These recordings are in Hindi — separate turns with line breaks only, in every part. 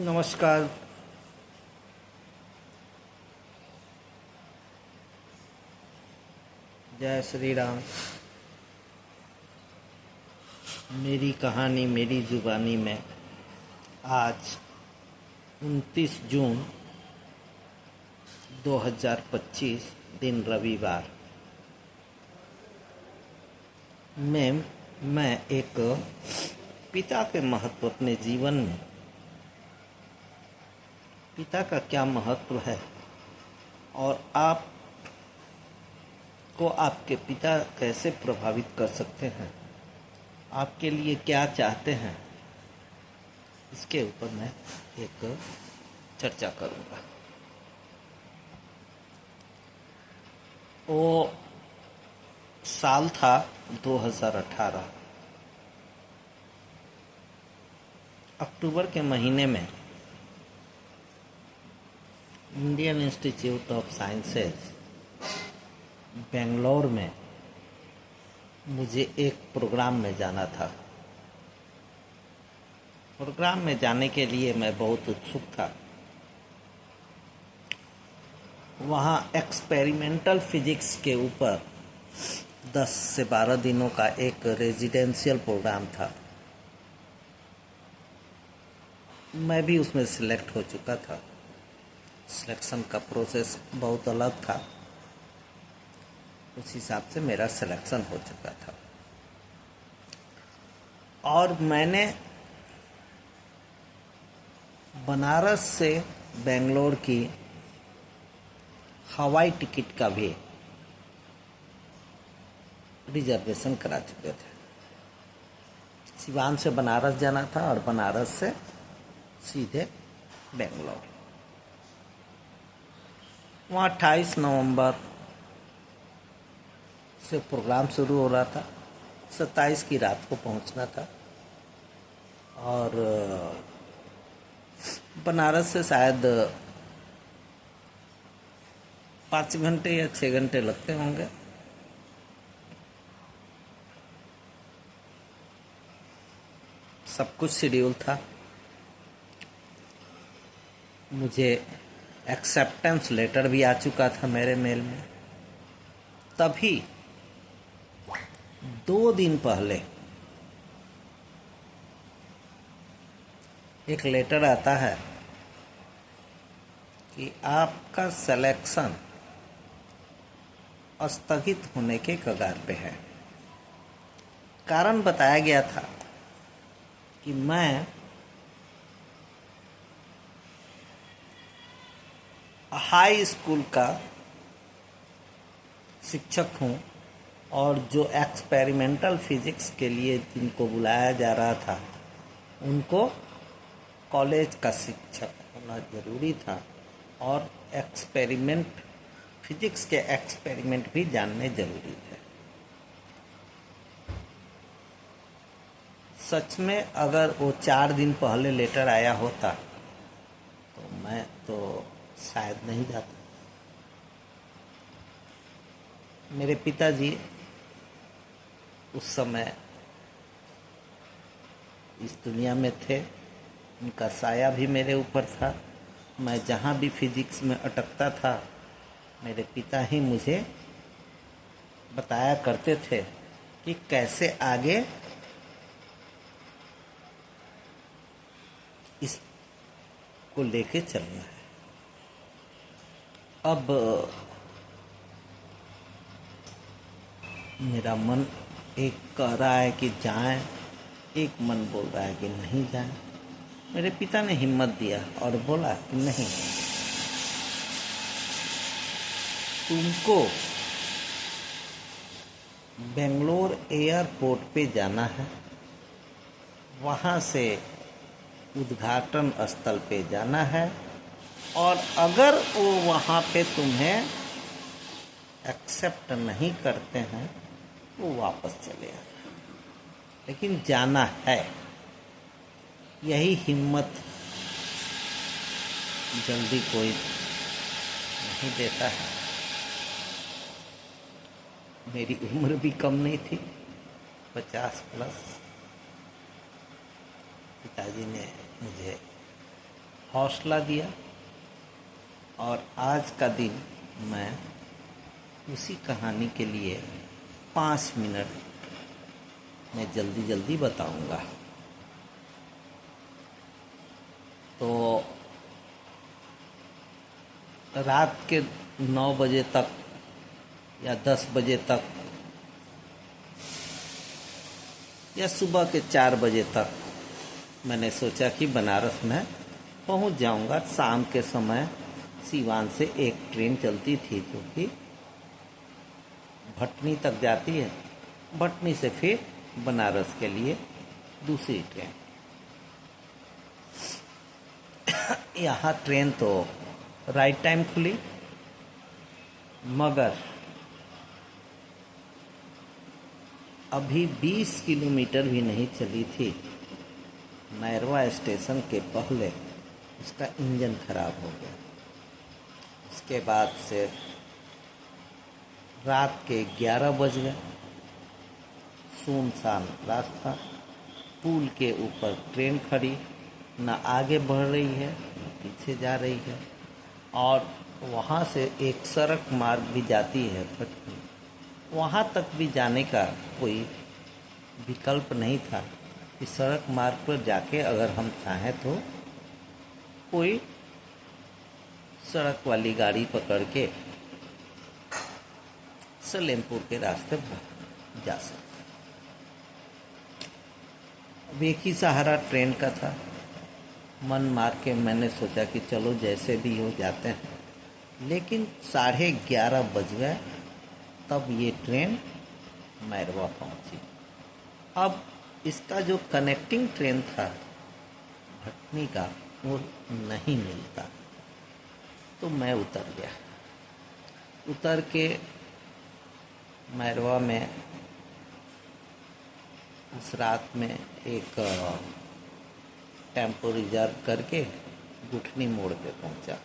नमस्कार। जय श्री राम। मेरी कहानी मेरी जुबानी में आज 29 जून 2025 दिन रविवार में मैं एक पिता के महत्व अपने जीवन में, पिता का क्या महत्व है और आप को आपके पिता कैसे प्रभावित कर सकते हैं, आपके लिए क्या चाहते हैं, इसके ऊपर मैं एक चर्चा करूंगा। वो साल था 2018। अक्टूबर के महीने में Indian institute of sciences Bangalore में मुझे एक प्रोग्राम में जाना था। प्रोग्राम में जाने के लिए मैं बहुत उत्सुक था। वहाँ एक्सपेरिमेंटल फिजिक्स के ऊपर 10 से 12 दिनों का एक रेजिडेंशियल प्रोग्राम था। मैं भी उसमें सिलेक्ट हो चुका था। सिलेक्शन का प्रोसेस बहुत अलग था, उस हिसाब से मेरा सिलेक्शन हो चुका था और मैंने बनारस से बेंगलोर की हवाई टिकट का भी रिजर्वेशन करा चुके थे। सिवान से बनारस जाना था और बनारस से सीधे बेंगलोर। वहाँ 28 नवंबर से प्रोग्राम शुरू हो रहा था। 27 की रात को पहुंचना था और बनारस से शायद 5 घंटे या 6 घंटे लगते होंगे। सब कुछ शेड्यूल था। मुझे एक्सेप्टेंस लेटर भी आ चुका था मेरे मेल में। तभी 2 दिन पहले एक लेटर आता है कि आपका सिलेक्शन स्थगित होने के कगार पे है। कारण बताया गया था कि मैं हाई स्कूल का शिक्षक हूँ और जो एक्सपेरिमेंटल फिजिक्स के लिए जिनको बुलाया जा रहा था उनको कॉलेज का शिक्षक होना ज़रूरी था और एक्सपेरिमेंट फिजिक्स के एक्सपेरिमेंट भी जानने ज़रूरी थे। सच में अगर वो 4 दिन पहले लेटर आया होता तो मैं तो शायद नहीं जाता। मेरे पिताजी उस समय इस दुनिया में थे, उनका साया भी मेरे ऊपर था। मैं जहाँ भी फिजिक्स में अटकता था मेरे पिता ही मुझे बताया करते थे कि कैसे आगे इसको लेके चलना है। अब मेरा मन एक कह रहा है कि जाएं, एक मन बोल रहा है कि नहीं जाएं। मेरे पिता ने हिम्मत दिया और बोला कि नहीं, तुमको बेंगलोर एयरपोर्ट पे जाना है, वहाँ से उद्घाटन स्थल पे जाना है और अगर वो वहाँ पे तुम्हें एक्सेप्ट नहीं करते हैं तो वापस चले आना, लेकिन जाना है। यही हिम्मत जल्दी कोई नहीं देता है। मेरी उम्र भी कम नहीं थी, 50 प्लस। पिताजी ने मुझे हौसला दिया, और आज का दिन मैं उसी कहानी के लिए 5 मिनट में जल्दी जल्दी बताऊंगा। तो रात के 9 बजे तक या 10 बजे तक या सुबह के 4 बजे तक मैंने सोचा कि बनारस में पहुंच जाऊंगा। शाम के समय सीवान से एक ट्रेन चलती थी जो कि भटनी तक जाती है, भटनी से फिर बनारस के लिए दूसरी ट्रेन। यहाँ ट्रेन तो राइट टाइम खुली, मगर अभी 20 किलोमीटर भी नहीं चली थी, मैरवा स्टेशन के पहले उसका इंजन खराब हो गया। उसके बाद से रात के 11 बज गए, सुनसान रास्ता, पुल के ऊपर ट्रेन खड़ी, न आगे बढ़ रही है न पीछे जा रही है, और वहाँ से एक सड़क मार्ग भी जाती है भटनी, वहाँ तक भी जाने का कोई विकल्प नहीं था कि सड़क मार्ग पर जाके अगर हम चाहें तो कोई सड़क वाली गाड़ी पकड़ के सलेमपुर के रास्ते जा सकते। अब एक ही सहारा ट्रेन का था। मन मार के मैंने सोचा कि चलो जैसे भी हो जाते हैं, लेकिन 11:30 बज गए तब ये ट्रेन मैरवा पहुंची। अब इसका जो कनेक्टिंग ट्रेन था भटनी का वो नहीं मिलता, तो मैं उतर गया। उतर के मैरवा में उस रात में एक टेम्पो रिजर्व करके गुठनी मोड़ पे पहुंचा।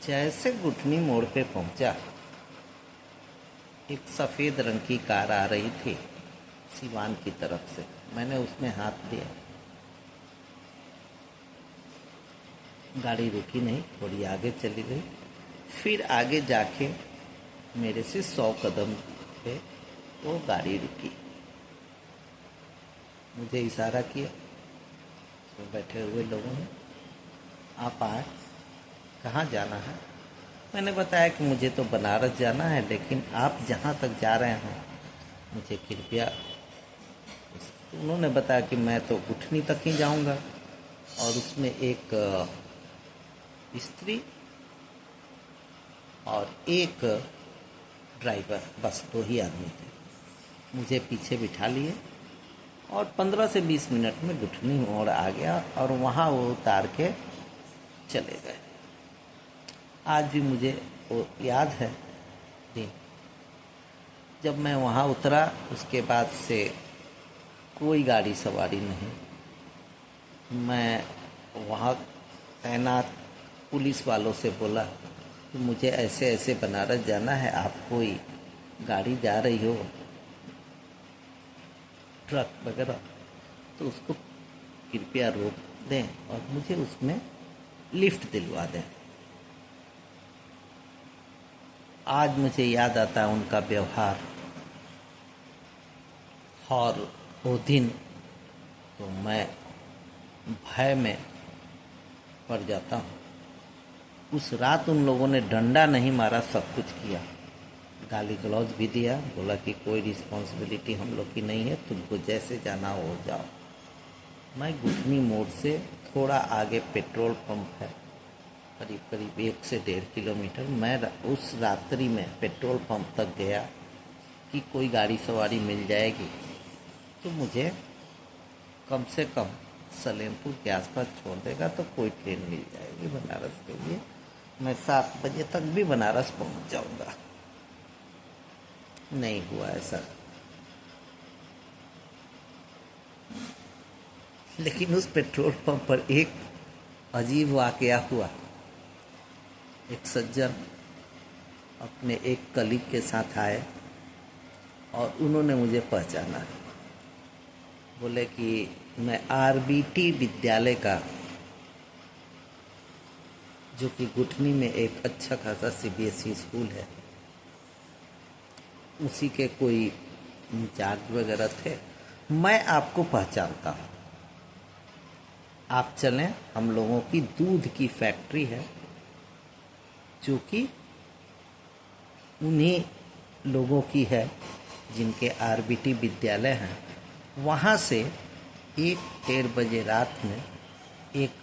जैसे गुठनी मोड़ पे पहुंचा, एक सफ़ेद रंग की कार आ रही थी सिवान की तरफ से। मैंने उसमें हाथ दिया, गाड़ी रुकी नहीं, थोड़ी आगे चली गई। फिर आगे जाके मेरे से 100 कदम पे वो गाड़ी रुकी, मुझे इशारा किया। तो बैठे हुए लोगों ने, आप आए, कहाँ जाना है? मैंने बताया कि मुझे तो बनारस जाना है, लेकिन आप जहाँ तक जा रहे हैं मुझे कृपया। तो उन्होंने बताया कि मैं तो गुठनी तक ही जाऊंगा, और उसमें एक स्त्री और एक ड्राइवर, बस 2 ही आदमी थे। मुझे पीछे बिठा लिए और 15 से 20 मिनट में गुठनी मोड़ आ गया, और वहाँ वो उतार के चले गए। आज भी मुझे वो याद है दिन, जब मैं वहाँ उतरा। उसके बाद से कोई गाड़ी सवारी नहीं। मैं वहाँ तैनात पुलिस वालों से बोला कि मुझे ऐसे ऐसे बनारस जाना है, आप कोई गाड़ी जा रही हो, ट्रक वगैरह, तो उसको कृपया रोक दें और मुझे उसमें लिफ्ट दिलवा दें। आज मुझे याद आता है उनका व्यवहार, और वो दिन तो मैं भय में पड़ जाता हूँ। उस रात उन लोगों ने डंडा नहीं मारा, सब कुछ किया, गाली गलौज भी दिया, बोला कि कोई रिस्पॉन्सिबिलिटी हम लोग की नहीं है, तुमको जैसे जाना हो जाओ। मैं गुठनी मोड़ से थोड़ा आगे पेट्रोल पंप है, करीब करीब 1 से 1.5 किलोमीटर। मैं उस रात्रि में पेट्रोल पंप तक गया कि कोई गाड़ी सवारी मिल जाएगी तो मुझे कम से कम सलेमपुर के आसपास छोड़ देगा, तो कोई ट्रेन मिल जाएगी बनारस के लिए। मैं 7 बजे तक भी बनारस पहुंच जाऊंगा। नहीं हुआ ऐसा, लेकिन उस पेट्रोल पंप पर एक अजीब वाकया हुआ। एक सज्जन अपने एक कलीग के साथ आए और उन्होंने मुझे पहचाना। बोले कि मैं आरबीटी विद्यालय का जो कि गुठनी में एक अच्छा खासा सीबीएसई स्कूल है, उसी के कोई इंचार्ज वगैरह थे। मैं आपको पहचानता हूँ, आप चलें, हम लोगों की दूध की फैक्ट्री है जो कि उन्हीं लोगों की है जिनके आरबीटी विद्यालय हैं। वहाँ से 1-1:30 बजे रात में एक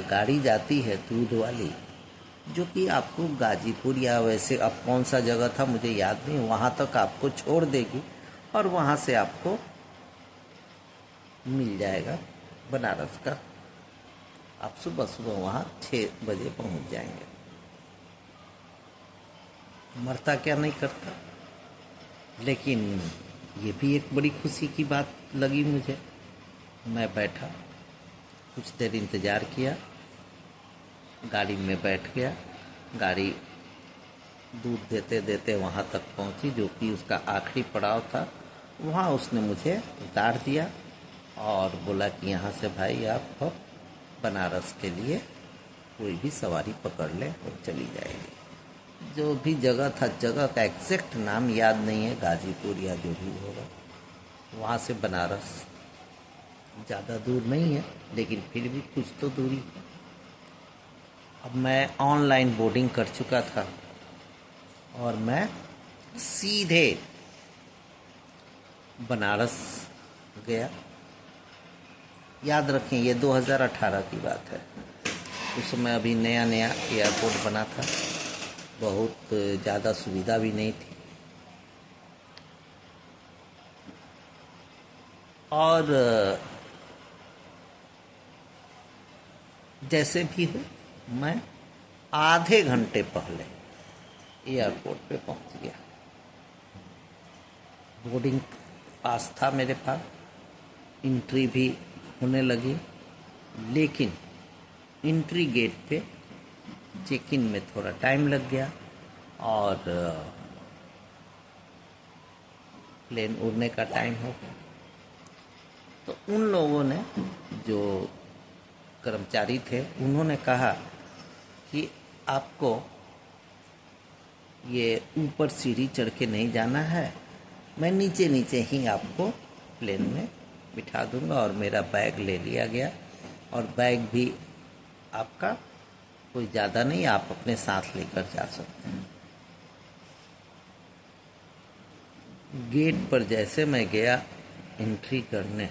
गाड़ी जाती है दूध वाली, जो कि आपको गाजीपुर या वैसे अब कौन सा जगह था मुझे याद नहीं, वहाँ तक आपको छोड़ देगी और वहाँ से आपको मिल जाएगा बनारस का। आप सुबह सुबह वहाँ 6 बजे पहुँच जाएंगे। मरता क्या नहीं करता, लेकिन ये भी एक बड़ी खुशी की बात लगी मुझे। मैं बैठा, कुछ देर इंतज़ार किया, गाड़ी में बैठ गया। गाड़ी दूध देते देते वहाँ तक पहुँची जो कि उसका आखिरी पड़ाव था। वहाँ उसने मुझे उतार दिया और बोला कि यहाँ से भाई आप बनारस के लिए कोई भी सवारी पकड़ ले और चली जाएगी। जो भी जगह था, जगह का एग्जैक्ट नाम याद नहीं है, गाजीपुर या जो भी होगा। वहाँ से बनारस ज़्यादा दूर नहीं है, लेकिन फिर भी कुछ तो दूरी है। अब मैं ऑनलाइन बोर्डिंग कर चुका था और मैं सीधे बनारस गया। याद रखें, ये 2018 की बात है। उस समय अभी नया नया एयरपोर्ट बना था, बहुत ज़्यादा सुविधा भी नहीं थी। और जैसे भी हो, मैं आधे घंटे पहले एयरपोर्ट पे पहुंच गया। बोर्डिंग पास था मेरे पास, एंट्री भी होने लगी, लेकिन एंट्री गेट पे चेक इन में थोड़ा टाइम लग गया और प्लेन उड़ने का टाइम हो गया। तो उन लोगों ने, जो कर्मचारी थे, उन्होंने कहा कि आपको ये ऊपर सीढ़ी चढ़ के नहीं जाना है, मैं नीचे नीचे ही आपको प्लेन में बिठा दूंगा। और मेरा बैग ले लिया गया और बैग भी आपका कोई ज़्यादा नहीं, आप अपने साथ लेकर जा सकते हैं। गेट पर जैसे मैं गया एंट्री करने,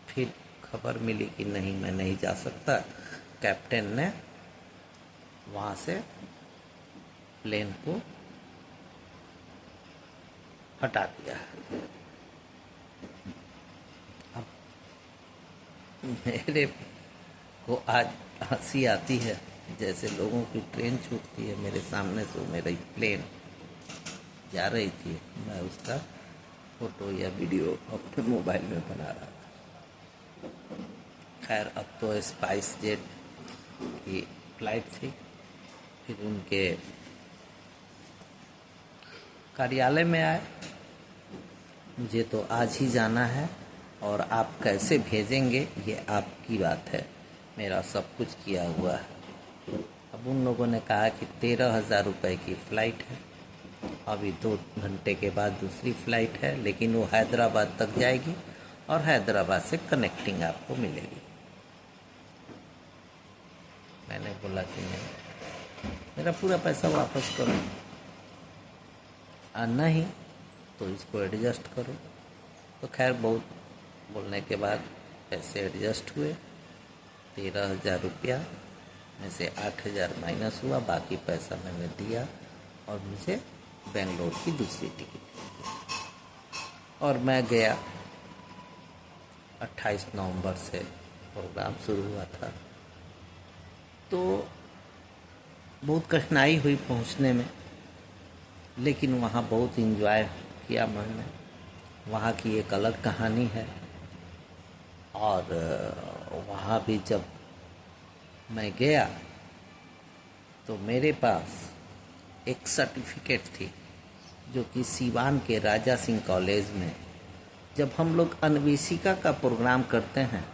फिर खबर मिली कि नहीं, मैं नहीं जा सकता। कैप्टन ने वहाँ से प्लेन को हटा दिया। अब मेरे को आज हंसी आती है, जैसे लोगों की ट्रेन छूटती है, मेरे सामने से मेरी प्लेन जा रही थी, मैं उसका फोटो या वीडियो अपने मोबाइल में बना रहा था। खैर, अब तो स्पाइस जेट की फ्लाइट थी। फिर उनके कार्यालय में आए, मुझे तो आज ही जाना है और आप कैसे भेजेंगे ये आपकी बात है, मेरा सब कुछ किया हुआ है। अब उन लोगों ने कहा कि 13,000 रुपये की फ़्लाइट है, अभी 2 घंटे के बाद दूसरी फ़्लाइट है, लेकिन वो हैदराबाद तक जाएगी और हैदराबाद से कनेक्टिंग आपको मिलेगी। मैंने बोला कि नहीं, मेरा पूरा पैसा वापस करो, और नहीं तो इसको एडजस्ट करो। तो खैर, बहुत बोलने के बाद पैसे एडजस्ट हुए। 13,000 रुपया में से 8,000 माइनस हुआ, बाकी पैसा मैंने दिया और मुझे बेंगलोर की दूसरी टिकट। और मैं गया। 28 नवंबर से प्रोग्राम शुरू हुआ था, तो बहुत कठिनाई हुई पहुंचने में, लेकिन वहाँ बहुत एंजॉय किया मैंने। वहाँ की एक अलग कहानी है। और वहाँ भी जब मैं गया तो मेरे पास एक सर्टिफिकेट थी, जो कि सीवान के राजा सिंह कॉलेज में जब हम लोग अन्वेषिका का प्रोग्राम करते हैं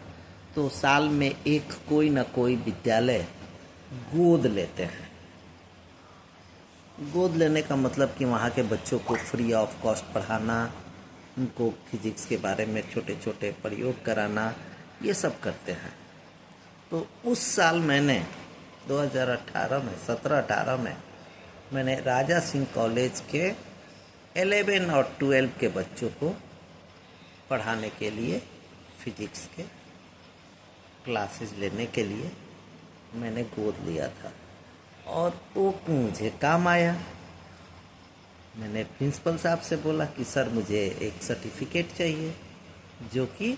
तो साल में एक कोई ना कोई विद्यालय गोद लेते हैं। गोद लेने का मतलब कि वहाँ के बच्चों को फ्री ऑफ कॉस्ट पढ़ाना, उनको फिजिक्स के बारे में छोटे छोटे प्रयोग कराना, ये सब करते हैं। तो उस साल मैंने 2018 में 17-18 में मैंने राजा सिंह कॉलेज के 11 और 12 के बच्चों को पढ़ाने के लिए फिजिक्स के क्लासेस लेने के लिए मैंने गोद लिया था और वो मुझे काम आया। मैंने प्रिंसिपल साहब से बोला कि सर मुझे एक सर्टिफिकेट चाहिए जो कि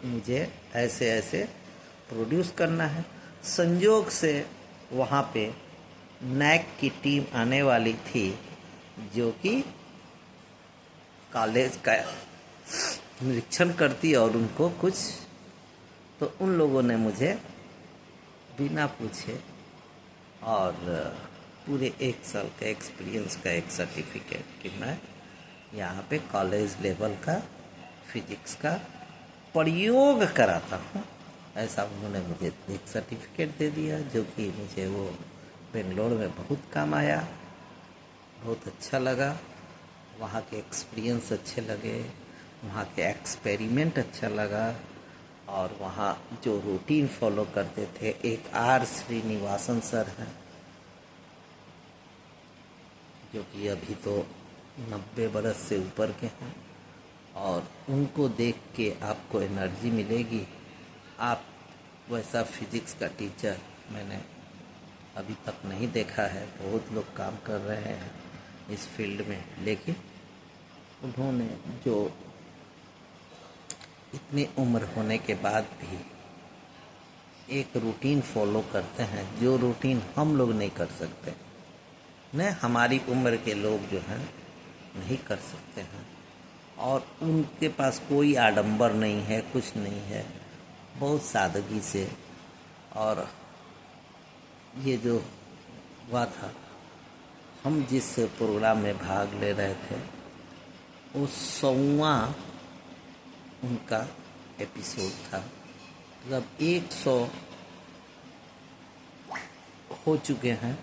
मुझे ऐसे ऐसे प्रोड्यूस करना है। संयोग से वहाँ पे नैक की टीम आने वाली थी जो कि कॉलेज का निरीक्षण करती और उनको कुछ, तो उन लोगों ने मुझे बिना पूछे और पूरे 1 साल का एक्सपीरियंस का एक सर्टिफिकेट कि मैं यहाँ पे कॉलेज लेवल का फिजिक्स का प्रयोग कराता हूँ, ऐसा उन्होंने मुझे एक सर्टिफिकेट दे दिया जो कि मुझे वो बेंगलोर में बहुत काम आया। बहुत अच्छा लगा, वहाँ के एक्सपीरियंस अच्छे लगे, वहाँ के एक्सपेरिमेंट अच्छा लगा और वहाँ जो रूटीन फॉलो करते थे। एक आर श्रीनिवासन सर हैं जो कि अभी तो 90 बरस से ऊपर के हैं और उनको देख के आपको एनर्जी मिलेगी। आप वैसा फिजिक्स का टीचर मैंने अभी तक नहीं देखा है। बहुत लोग काम कर रहे हैं इस फील्ड में, लेकिन उन्होंने जो इतनी उम्र होने के बाद भी एक रूटीन फॉलो करते हैं जो रूटीन हम लोग नहीं कर सकते, न हमारी उम्र के लोग जो हैं नहीं कर सकते हैं। और उनके पास कोई आडंबर नहीं है, कुछ नहीं है, बहुत सादगी से। और ये जो हुआ था, हम जिस प्रोग्राम में भाग ले रहे थे वो 100वां उनका एपिसोड था। मतलब 100 हो चुके हैं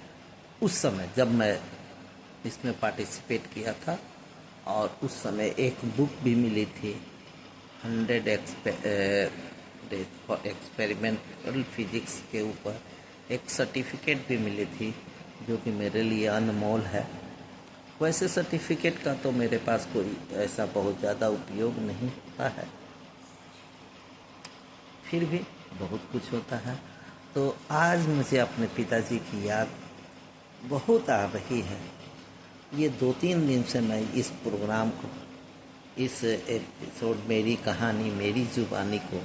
उस समय जब मैं इसमें पार्टिसिपेट किया था। और उस समय एक बुक भी मिली थी 100 एक्सपेरिमेंटल फिजिक्स के ऊपर, एक सर्टिफिकेट भी मिली थी जो कि मेरे लिए अनमोल है। वैसे सर्टिफिकेट का तो मेरे पास कोई ऐसा बहुत ज़्यादा उपयोग नहीं होता है, फिर भी बहुत कुछ होता है। तो आज मुझे अपने पिताजी की याद बहुत आ रही है। ये 2-3 दिन से मैं इस प्रोग्राम को, इस एपिसोड मेरी कहानी मेरी जुबानी को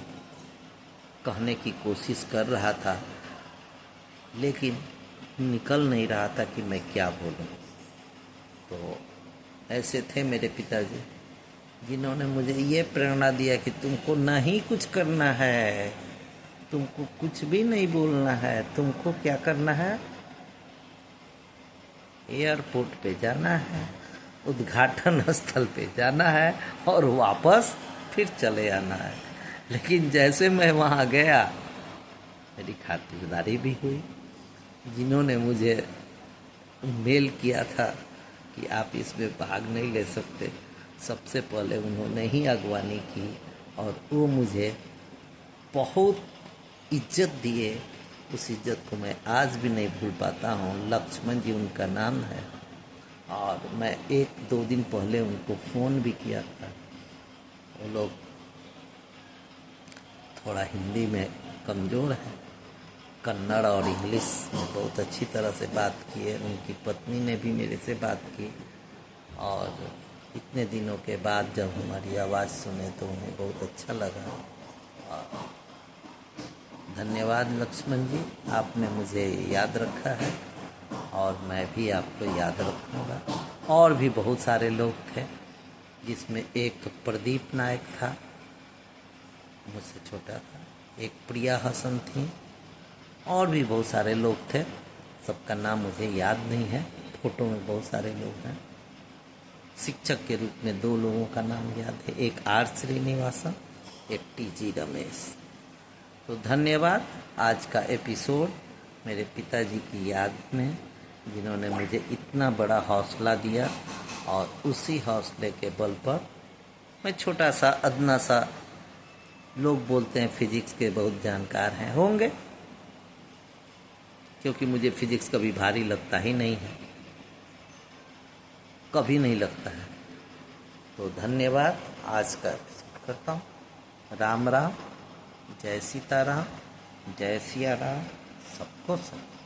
कहने की कोशिश कर रहा था, लेकिन निकल नहीं रहा था कि मैं क्या बोलूं। तो ऐसे थे मेरे पिताजी जिन्होंने मुझे ये प्रेरणा दिया कि तुमको नहीं कुछ करना है, तुमको कुछ भी नहीं बोलना है, तुमको क्या करना है, एयरपोर्ट पे जाना है, उद्घाटन स्थल पे जाना है और वापस फिर चले आना है। लेकिन जैसे मैं वहाँ गया मेरी खातिरदारी भी हुई। जिन्होंने मुझे मेल किया था कि आप इसमें भाग नहीं ले सकते, सबसे पहले उन्होंने ही अगवानी की और वो मुझे बहुत इज्जत दिए। उस इज्जत को मैं आज भी नहीं भूल पाता हूँ। लक्ष्मण जी उनका नाम है और मैं 1-2 दिन पहले उनको फ़ोन भी किया था। वो लोग थोड़ा हिंदी में कमज़ोर है, कन्नड़ और इंग्लिश में बहुत अच्छी तरह से बात की है। उनकी पत्नी ने भी मेरे से बात की और इतने दिनों के बाद जब हमारी आवाज़ सुने तो उन्हें बहुत अच्छा लगा। धन्यवाद लक्ष्मण जी, आपने मुझे याद रखा है और मैं भी आपको याद रखूँगा। और भी बहुत सारे लोग थे जिसमें एक प्रदीप नायक था, मुझसे छोटा था, एक प्रिया हसन थी, और भी बहुत सारे लोग थे। सबका नाम मुझे याद नहीं है। फोटो में बहुत सारे लोग हैं। शिक्षक के रूप में 2 लोगों का नाम याद है, एक आर श्रीनिवासन, एक टी जी रमेश। तो धन्यवाद। आज का एपिसोड मेरे पिताजी की याद में, जिन्होंने मुझे इतना बड़ा हौसला दिया, और उसी हौसले के बल पर मैं छोटा सा अदना सा, लोग बोलते हैं फिजिक्स के बहुत जानकार हैं, होंगे, क्योंकि मुझे फिजिक्स कभी भारी लगता ही नहीं है, कभी नहीं लगता है। तो धन्यवाद। आज का एपिसोड करता हूँ। राम राम, जय सीताराम, जय सिया राम, सबको सब।